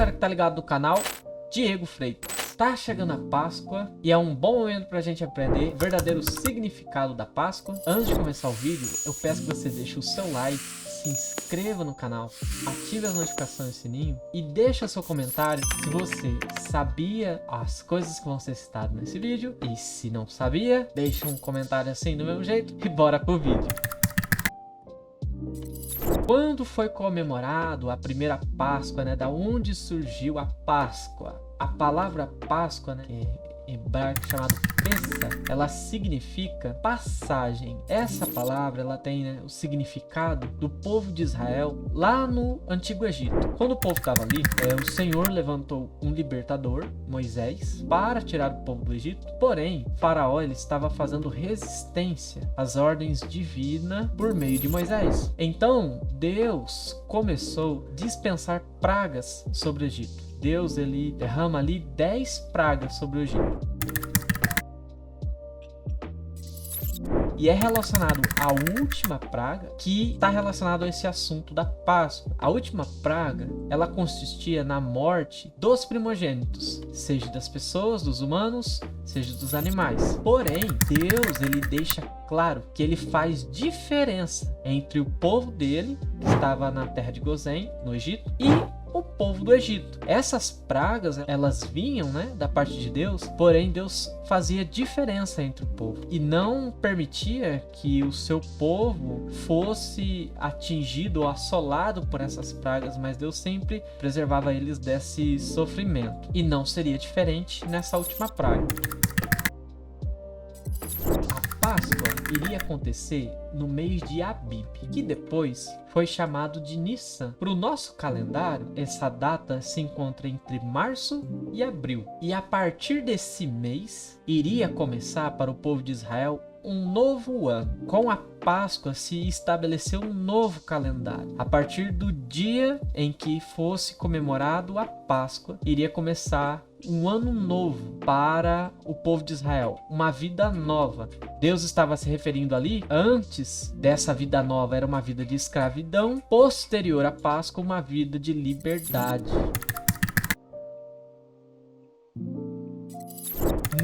galera que tá ligado no canal, Diego Freitas. Tá chegando a Páscoa e é um bom momento pra gente aprender o verdadeiro significado da Páscoa. Antes de começar o vídeo, eu peço que você deixe o seu like, se inscreva no canal, ative as notificações e sininho e deixa seu comentário se você sabia as coisas que vão ser citadas nesse vídeo. E se não sabia, deixa um comentário assim do mesmo jeito e bora pro vídeo. Quando foi comemorado a primeira Páscoa, né? Da onde surgiu a Páscoa? A palavra Páscoa, né? Em hebraico chamado Pessa, ela significa passagem. Essa palavra ela tem, né, o significado do povo de Israel lá no Antigo Egito. Quando o povo estava ali, o Senhor levantou um libertador, Moisés, para tirar o povo do Egito. Porém, Faraó ele estava fazendo resistência às ordens divinas por meio de Moisés. Então, Deus começou a dispensar pragas sobre o Egito. Deus ele derrama ali 10 pragas sobre o Egito. E é relacionado à última praga que está relacionado a esse assunto da Páscoa. A última praga, ela consistia na morte dos primogênitos, seja das pessoas, dos humanos, seja dos animais. Porém, Deus ele deixa claro que ele faz diferença entre o povo dele, que estava na terra de Gozém, no Egito, e o povo do Egito. Essas pragas, elas vinham, né, da parte de Deus, porém Deus fazia diferença entre o povo e não permitia que o seu povo fosse atingido ou assolado por essas pragas, mas Deus sempre preservava eles desse sofrimento. E não seria diferente nessa última praga. A Páscoa iria acontecer no mês de Abib, que depois foi chamado de Nissan. Para o nosso calendário, essa data se encontra entre março e abril. E a partir desse mês, iria começar para o povo de Israel um novo ano. Com a Páscoa se estabeleceu um novo calendário. A partir do dia em que fosse comemorado a Páscoa, iria começar um ano novo para o povo de Israel, uma vida nova. Deus estava se referindo ali, antes dessa vida nova era uma vida de escravidão, posterior à Páscoa uma vida de liberdade.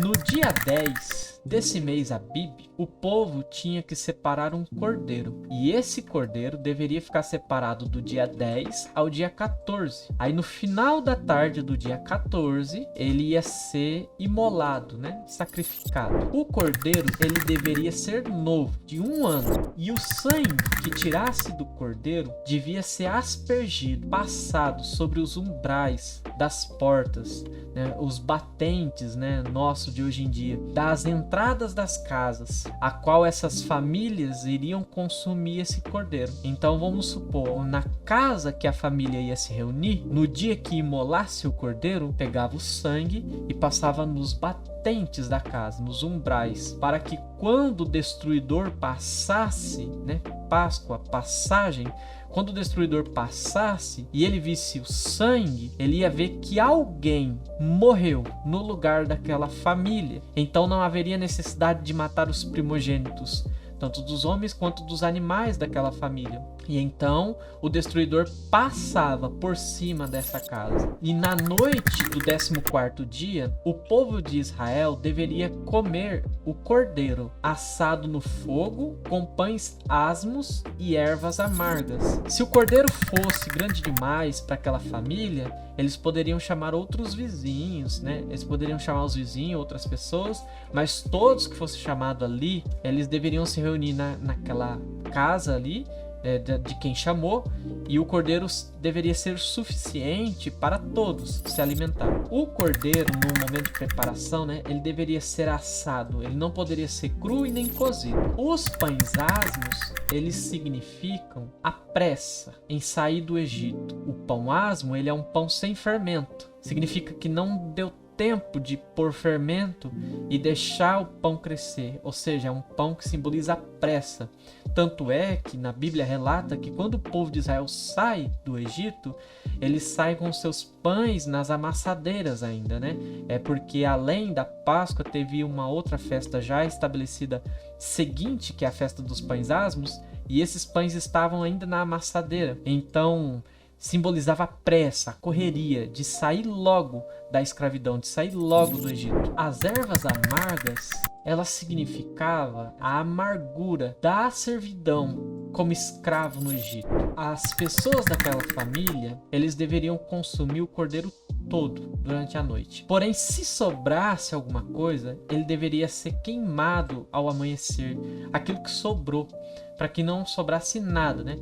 No dia 10 desse mês Abib, o povo tinha que separar um cordeiro. E esse cordeiro deveria ficar separado do dia 10 ao dia 14. Aí no final da tarde do dia 14, ele ia ser imolado, né? Sacrificado. O cordeiro, ele deveria ser novo, de 1 ano. E o sangue que tirasse do cordeiro devia ser aspergido, passado sobre os umbrais das portas, né? Os batentes, né? Nosso de hoje em dia, das entradas das casas, a qual essas famílias iriam consumir esse cordeiro. Então vamos supor, na casa que a família ia se reunir, no dia que imolasse o cordeiro, pegava o sangue e passava nos batentes da casa, nos umbrais, para que quando o destruidor passasse, né, Páscoa, passagem, quando o destruidor passasse e ele visse o sangue, ele ia ver que alguém morreu no lugar daquela família. Então não haveria necessidade de matar os primogênitos, tanto dos homens quanto dos animais daquela família. E então o destruidor passava por cima dessa casa. E na noite do 14º dia, o povo de Israel deveria comer o cordeiro assado no fogo com pães asmos e ervas amargas. Se o cordeiro fosse grande demais para aquela família, eles poderiam chamar outros vizinhos, né? Eles poderiam chamar os vizinhos, outras pessoas, mas todos que fossem chamados ali, eles deveriam se reunir naquela casa ali, de quem chamou, e o cordeiro deveria ser suficiente para todos se alimentar. O cordeiro, no momento de preparação, né, ele deveria ser assado, ele não poderia ser cru e nem cozido. Os pães asmos, eles significam a pressa em sair do Egito. O pão asmo, ele é um pão sem fermento, significa que não deu tempo de pôr fermento e deixar o pão crescer, ou seja, é um pão que simboliza a pressa. Tanto é que na Bíblia relata que quando o povo de Israel sai do Egito, eles saem com seus pães nas amassadeiras ainda, né? É porque além da Páscoa teve uma outra festa já estabelecida seguinte, que é a festa dos pães asmos, e esses pães estavam ainda na amassadeira. Então simbolizava a pressa, a correria de sair logo da escravidão, de sair logo do Egito. As ervas amargas, ela significava a amargura da servidão como escravo no Egito. As pessoas daquela família, eles deveriam consumir o cordeiro todo durante a noite. Porém, se sobrasse alguma coisa, ele deveria ser queimado ao amanhecer, aquilo que sobrou, para que não sobrasse nada, né?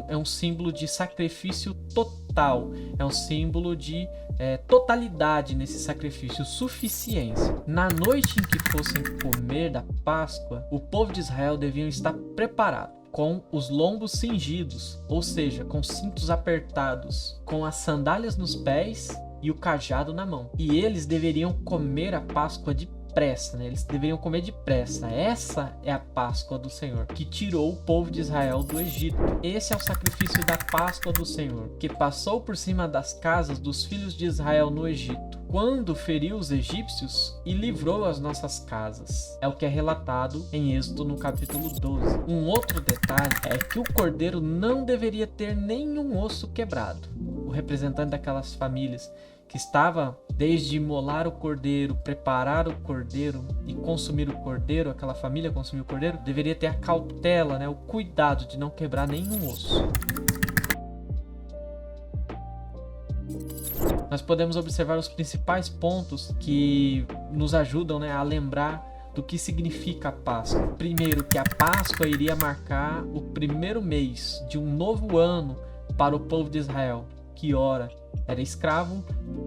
É um símbolo de sacrifício total, é um símbolo de totalidade nesse sacrifício, suficiência. Na noite em que fossem comer da Páscoa, o povo de Israel deviam estar preparado, com os lombos cingidos, ou seja, com cintos apertados, com as sandálias nos pés e o cajado na mão. E eles deveriam comer a Páscoa depressa, né? Eles deveriam comer depressa. Essa é a Páscoa do Senhor, que tirou o povo de Israel do Egito. Esse é o sacrifício da Páscoa do Senhor, que passou por cima das casas dos filhos de Israel no Egito, quando feriu os egípcios e livrou as nossas casas. É o que é relatado em Êxodo no capítulo 12. Um outro detalhe é que o cordeiro não deveria ter nenhum osso quebrado. O representante daquelas famílias que estava desde imolar o cordeiro, preparar o cordeiro e consumir o cordeiro, aquela família consumir o cordeiro, deveria ter a cautela, né, o cuidado de não quebrar nenhum osso. Nós podemos observar os principais pontos que nos ajudam, né, a lembrar do que significa a Páscoa. Primeiro, que a Páscoa iria marcar o primeiro mês de um novo ano para o povo de Israel, que ora era escravo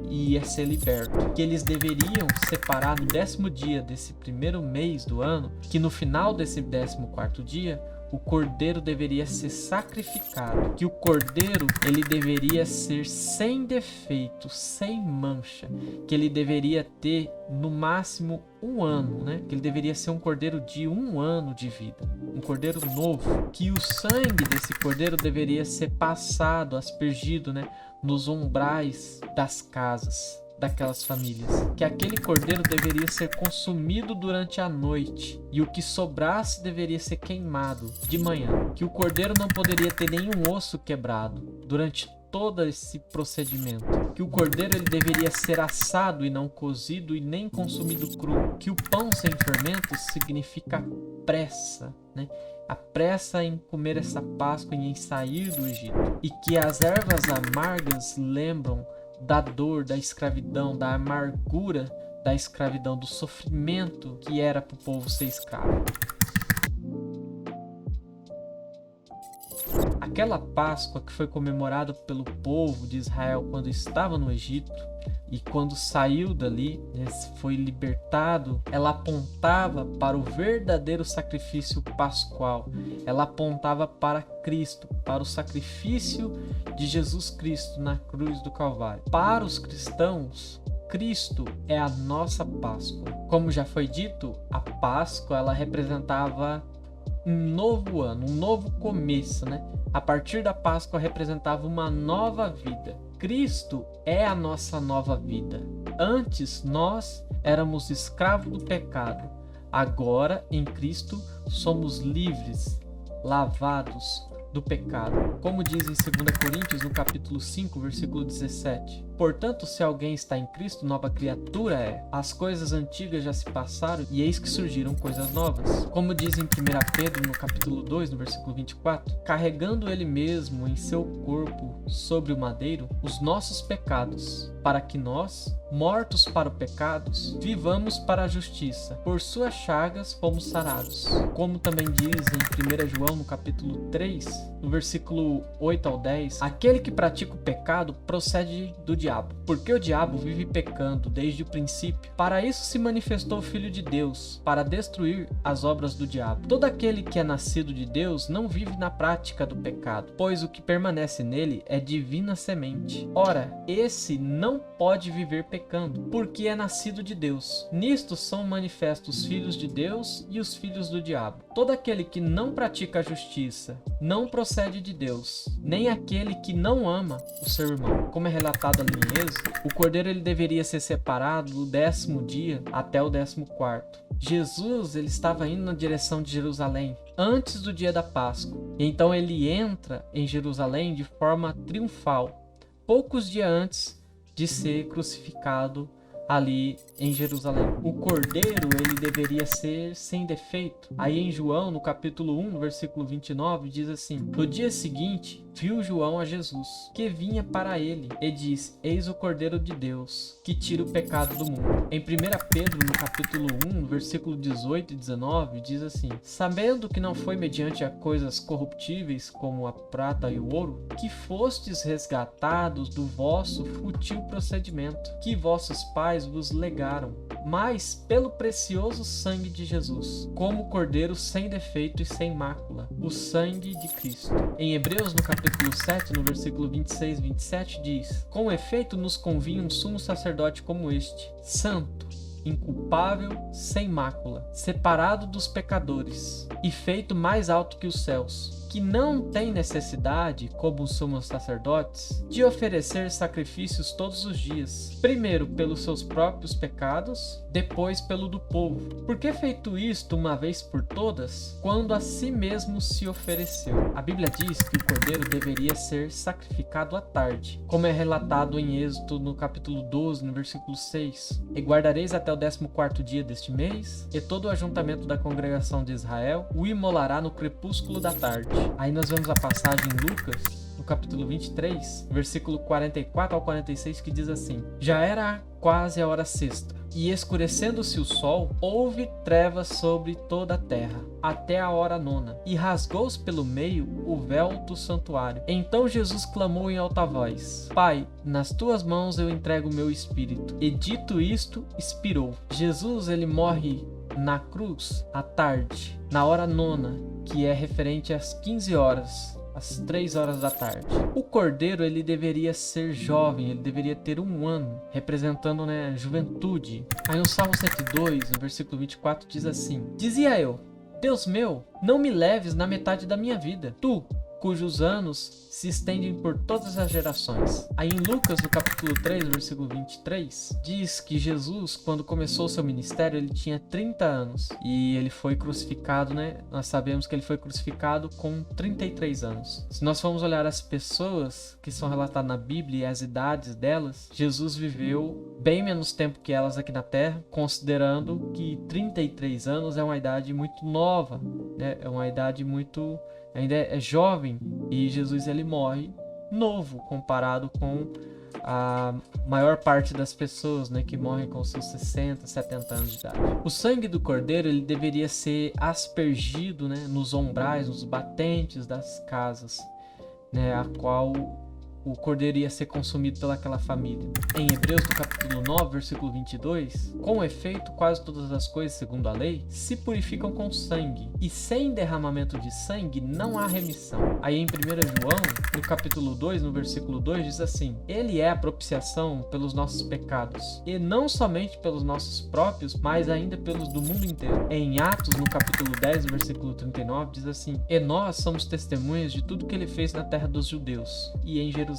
e ia ser liberto. Que eles deveriam separar no 10º dia desse primeiro mês do ano, que no final desse 14º dia, o cordeiro deveria ser sacrificado, que o cordeiro ele deveria ser sem defeito, sem mancha, que ele deveria ter no máximo 1 ano, né? Que ele deveria ser um cordeiro de 1 ano de vida, um cordeiro novo, que o sangue desse cordeiro deveria ser passado, aspergido, né, nos umbrais das casas daquelas famílias, que aquele cordeiro deveria ser consumido durante a noite e o que sobrasse deveria ser queimado de manhã, que o cordeiro não poderia ter nenhum osso quebrado durante todo esse procedimento, que o cordeiro ele deveria ser assado e não cozido e nem consumido cru, que o pão sem fermento significa pressa, né? A pressa em comer essa Páscoa e em sair do Egito, e que as ervas amargas lembram da dor, da escravidão, da amargura da escravidão, do sofrimento que era para o povo ser escravo. Aquela Páscoa que foi comemorada pelo povo de Israel quando estava no Egito e quando saiu dali, né, foi libertado, ela apontava para o verdadeiro sacrifício pascual. Ela apontava para Cristo, para o sacrifício de Jesus Cristo na cruz do Calvário. Para os cristãos, Cristo é a nossa Páscoa. Como já foi dito, a Páscoa ela representava um novo ano, um novo começo, né? A partir da Páscoa representava uma nova vida. Cristo é a nossa nova vida. Antes nós éramos escravos do pecado. Agora em Cristo somos livres, lavados do pecado. Como diz em 2 Coríntios, no capítulo 5, versículo 17. Portanto, se alguém está em Cristo, nova criatura é. As coisas antigas já se passaram e eis que surgiram coisas novas. Como diz em 1 Pedro, no capítulo 2, no versículo 24. Carregando ele mesmo em seu corpo sobre o madeiro os nossos pecados, para que nós, mortos para o pecado, vivamos para a justiça. Por suas chagas fomos sarados. Como também diz em 1 João, no capítulo 3, no versículo 8 ao 10, aquele que pratica o pecado procede do diabo, porque o diabo vive pecando desde o princípio. Para isso se manifestou o Filho de Deus, para destruir as obras do diabo. Todo aquele que é nascido de Deus não vive na prática do pecado, pois o que permanece nele é divina semente. Ora, esse não pode viver pecando, porque é nascido de Deus. Nisto são manifestos os filhos de Deus e os filhos do diabo. Todo aquele que não pratica a justiça não procede de Deus, nem aquele que não ama o seu irmão. Como é relatado ali em Êxodo, o cordeiro ele deveria ser separado do 10º dia até o 14º. Jesus ele estava indo na direção de Jerusalém antes do dia da Páscoa. E então ele entra em Jerusalém de forma triunfal. poucos dias antes de ser crucificado ali em Jerusalém. O cordeiro, ele deveria ser sem defeito. Aí em João, no capítulo 1, no versículo 29, diz assim: no dia seguinte, viu João a Jesus, que vinha para ele, e disse: eis o Cordeiro de Deus, que tira o pecado do mundo. Em 1 Pedro, no capítulo 1, no versículo 18 e 19, diz assim: sabendo que não foi mediante a coisas corruptíveis, como a prata e o ouro, que fostes resgatados do vosso fútil procedimento, que vossos pais vos legaram, mas pelo precioso sangue de Jesus, como cordeiro sem defeito e sem mácula, o sangue de Cristo. Em Hebreus, no capítulo 7, no versículo 26 e 27, diz: com efeito nos convinha um sumo sacerdote como este, santo, inculpável, sem mácula, separado dos pecadores e feito mais alto que os céus, que não tem necessidade, como os sumos sacerdotes, de oferecer sacrifícios todos os dias, primeiro pelos seus próprios pecados, depois pelo do povo. Porque feito isto uma vez por todas, quando a si mesmo se ofereceu. A Bíblia diz que o cordeiro deveria ser sacrificado à tarde, como é relatado em Êxodo no capítulo 12, no versículo 6. E guardareis até o 14º dia deste mês, e todo o ajuntamento da congregação de Israel o imolará no crepúsculo da tarde. Aí nós vemos a passagem em Lucas, no capítulo 23, versículo 44 ao 46, que diz assim: já era quase a hora sexta, e escurecendo-se o sol, houve trevas sobre toda a terra, até a hora nona, e rasgou-se pelo meio o véu do santuário. Então Jesus clamou em alta voz: Pai, nas tuas mãos eu entrego o meu espírito. E dito isto, expirou. Jesus, ele morre na cruz à tarde, na hora nona, que é referente às 15 horas, às 3 horas da tarde. O cordeiro, ele deveria ser jovem, ele deveria ter 1 ano, representando, né, juventude. Aí no Salmo 102, no versículo 24, diz assim: dizia eu, Deus meu, não me leves na metade da minha vida, tu, cujos anos se estendem por todas as gerações. Aí em Lucas, no capítulo 3, versículo 23, diz que Jesus, quando começou o seu ministério, ele tinha 30 anos. E ele foi crucificado, né? Nós sabemos que ele foi crucificado com 33 anos. Se nós formos olhar as pessoas que são relatadas na Bíblia e as idades delas, Jesus viveu bem menos tempo que elas aqui na Terra, considerando que 33 anos é uma idade muito nova, né? É uma idade muito... ainda é jovem, e Jesus ele morre novo comparado com a maior parte das pessoas, né, que morrem com seus 60, 70 anos de idade. O sangue do cordeiro, ele deveria ser aspergido, né, nos umbrais, nos batentes das casas, né, a qual o cordeiro ia ser consumido pelaquela família. Em Hebreus, no capítulo 9, versículo 22, com efeito, quase todas as coisas, segundo a lei, se purificam com sangue, e sem derramamento de sangue não há remissão. Aí em 1 João, no capítulo 2, no versículo 2, diz assim: ele é a propiciação pelos nossos pecados, e não somente pelos nossos próprios, mas ainda pelos do mundo inteiro. Em Atos, no capítulo 10, no versículo 39, diz assim: e nós somos testemunhas de tudo que ele fez na terra dos judeus, e em Jerusalém,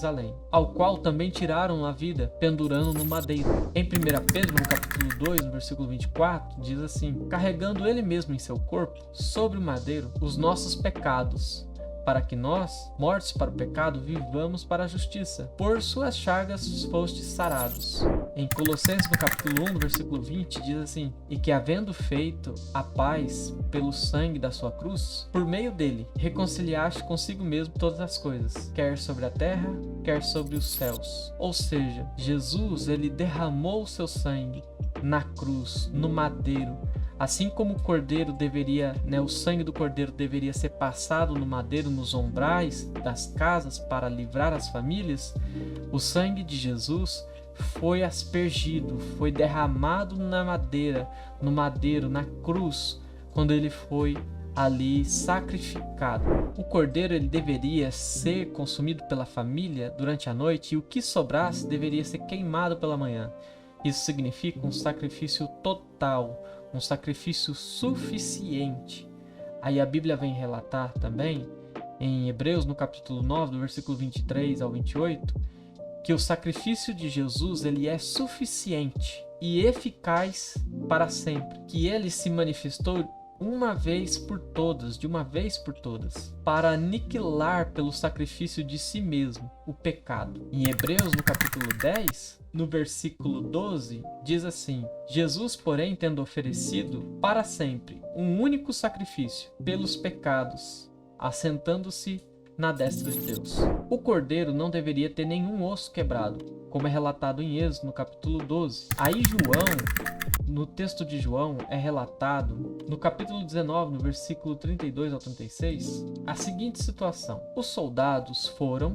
ao qual também tiraram a vida, pendurando no madeiro. Em 1 Pedro, no capítulo 2, no versículo 24, diz assim: carregando ele mesmo em seu corpo, sobre o madeiro, os nossos pecados, para que nós, mortos para o pecado, vivamos para a justiça. Por suas chagas fostes sarados. Em Colossenses, no capítulo 1, no versículo 20, diz assim: e que havendo feito a paz pelo sangue da sua cruz, por meio dele, reconciliaste consigo mesmo todas as coisas, quer sobre a terra, quer sobre os céus. Ou seja, Jesus, ele derramou o seu sangue na cruz, no madeiro. Assim como o cordeiro deveria, né, o sangue do cordeiro deveria ser passado no madeiro, nos umbrais das casas para livrar as famílias, o sangue de Jesus foi aspergido, foi derramado na madeira, no madeiro, na cruz, quando ele foi ali sacrificado. O cordeiro, ele deveria ser consumido pela família durante a noite, e o que sobrasse deveria ser queimado pela manhã. Isso significa um sacrifício total, um sacrifício suficiente. Aí a Bíblia vem relatar também, em Hebreus, no capítulo 9, do versículo 23 ao 28, que o sacrifício de Jesus, ele é suficiente e eficaz para sempre, que ele se manifestou uma vez por todas, de uma vez por todas, para aniquilar pelo sacrifício de si mesmo o pecado. Em Hebreus, no capítulo 10, no versículo 12, diz assim: Jesus, porém, tendo oferecido para sempre um único sacrifício pelos pecados, assentando-se na destra de Deus. O cordeiro não deveria ter nenhum osso quebrado, como é relatado em Êxodo, no capítulo 12. Aí no texto de João, é relatado, no capítulo 19, no versículo 32 ao 36, a seguinte situação: os soldados foram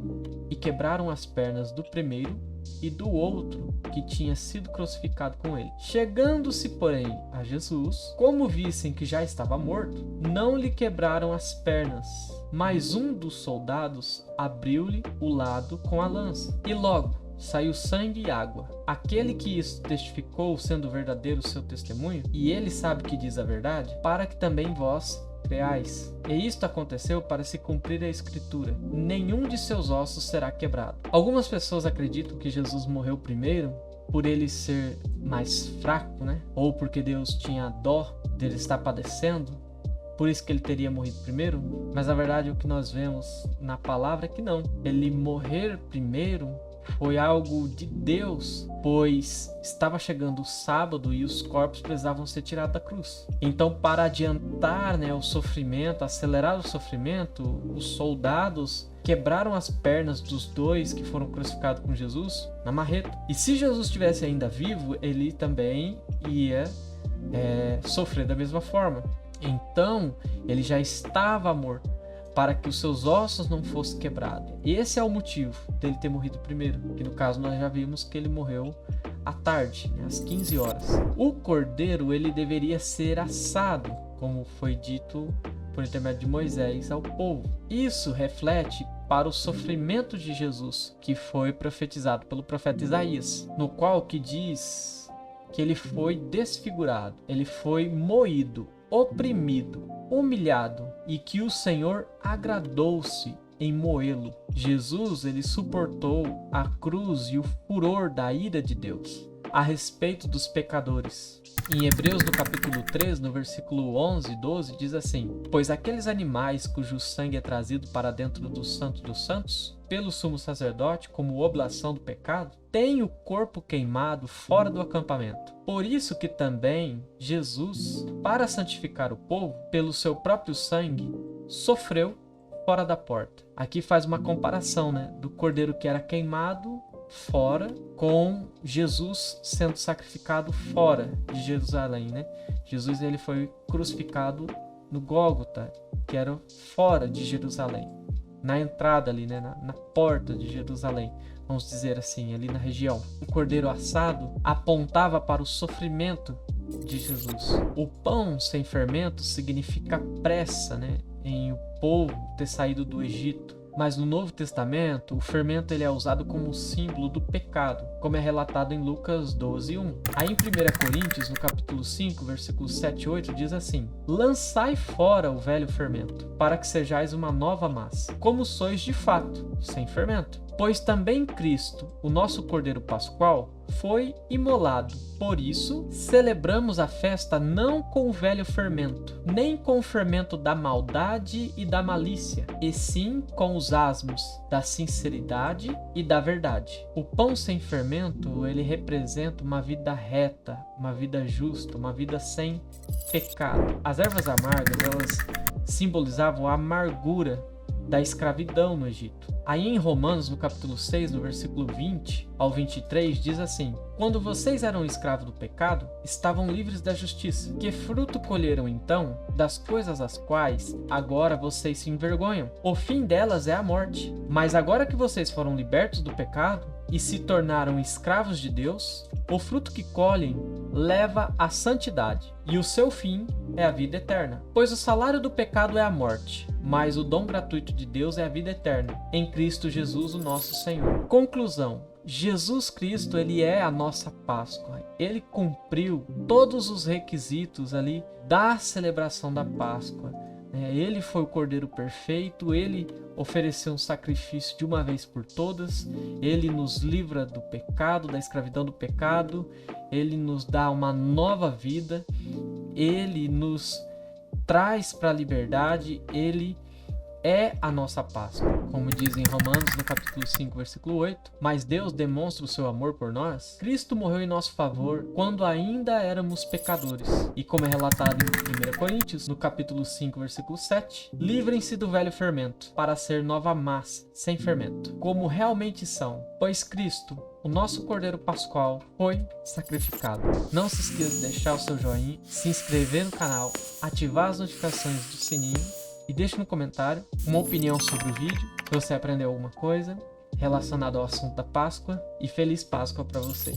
e quebraram as pernas do primeiro e do outro que tinha sido crucificado com ele. Chegando-se, porém, a Jesus, como vissem que já estava morto, não lhe quebraram as pernas, mas um dos soldados abriu-lhe o lado com a lança, e logo saiu sangue e água. Aquele que isso testificou, sendo verdadeiro o seu testemunho, e ele sabe que diz a verdade, para que também vós creais. E isto aconteceu para se cumprir a escritura: nenhum de seus ossos será quebrado. Algumas pessoas acreditam que Jesus morreu primeiro por ele ser mais fraco, né? Ou porque Deus tinha dó dele estar padecendo, por isso que ele teria morrido primeiro. Mas na verdade o que nós vemos na palavra é que não. Ele morrer primeiro foi algo de Deus, pois estava chegando o sábado e os corpos precisavam ser tirados da cruz. Então, para adiantar, o sofrimento, acelerar o sofrimento, os soldados quebraram as pernas dos dois que foram crucificados com Jesus na marreta. E se Jesus estivesse ainda vivo, ele também ia sofrer da mesma forma. Então, ele já estava morto, para que os seus ossos não fossem quebrados. Esse é o motivo dele ter morrido primeiro, que no caso nós já vimos que ele morreu à tarde, às 15 horas. O cordeiro, ele deveria ser assado, como foi dito por intermédio de Moisés ao povo. Isso reflete para o sofrimento de Jesus, que foi profetizado pelo profeta Isaías, no qual que diz que ele foi desfigurado, ele foi moído, oprimido, humilhado, e que o Senhor agradou-se em moê-lo. Jesus, ele suportou a cruz e o furor da ira de Deus a respeito dos pecadores. Em Hebreus, no capítulo 3, no versículo 11 e 12, diz assim: pois aqueles animais cujo sangue é trazido para dentro do Santo dos Santos, pelo sumo sacerdote, como oblação do pecado, têm o corpo queimado fora do acampamento. Por isso que também Jesus, para santificar o povo, pelo seu próprio sangue, sofreu fora da porta. Aqui faz uma comparação, do cordeiro que era queimado fora com Jesus sendo sacrificado fora de Jerusalém, Jesus, ele foi crucificado no Gólgota, que era fora de Jerusalém, na entrada ali, na porta de Jerusalém, vamos dizer assim, ali na região. O cordeiro assado apontava para o sofrimento de Jesus. O pão sem fermento significa pressa, em o povo ter saído do Egito. Mas no Novo Testamento, o fermento ele é usado como símbolo do pecado, como é relatado em Lucas 12:1. Aí em 1 Coríntios, no capítulo 5, versículos 7 e 8, diz assim: lançai fora o velho fermento, para que sejais uma nova massa, como sois de fato, sem fermento. Pois também Cristo, o nosso Cordeiro Pascual, foi imolado. Por isso, celebramos a festa não com o velho fermento, nem com o fermento da maldade e da malícia, e sim com os asmos da sinceridade e da verdade. O pão sem fermento, ele representa uma vida reta, uma vida justa, uma vida sem pecado. As ervas amargas, elas simbolizavam a amargura da escravidão no Egito. Aí em Romanos, no capítulo 6, no versículo 20 ao 23, diz assim: quando vocês eram escravos do pecado, estavam livres da justiça. Que fruto colheram então das coisas as quais agora vocês se envergonham? O fim delas é a morte. Mas agora que vocês foram libertos do pecado e se tornaram escravos de Deus, o fruto que colhem leva à santidade, e o seu fim é a vida eterna. Pois o salário do pecado é a morte, mas o dom gratuito de Deus é a vida eterna, em Cristo Jesus, o nosso Senhor. Conclusão: Jesus Cristo, ele é a nossa Páscoa. Ele cumpriu todos os requisitos ali da celebração da Páscoa. Ele foi o Cordeiro perfeito, ele ofereceu um sacrifício de uma vez por todas, ele nos livra do pecado, da escravidão do pecado, ele nos dá uma nova vida, ele nos traz para a liberdade, ele é a nossa Páscoa. Como diz em Romanos, no capítulo 5, versículo 8, mas Deus demonstra o seu amor por nós. Cristo morreu em nosso favor quando ainda éramos pecadores. E como é relatado em 1 Coríntios, no capítulo 5, versículo 7, livrem-se do velho fermento, para ser nova massa, sem fermento, como realmente são, pois Cristo, o nosso Cordeiro Pascual, foi sacrificado. Não se esqueça de deixar o seu joinha, se inscrever no canal, ativar as notificações do sininho e deixe no comentário uma opinião sobre o vídeo, se você aprendeu alguma coisa relacionada ao assunto da Páscoa, e feliz Páscoa para você!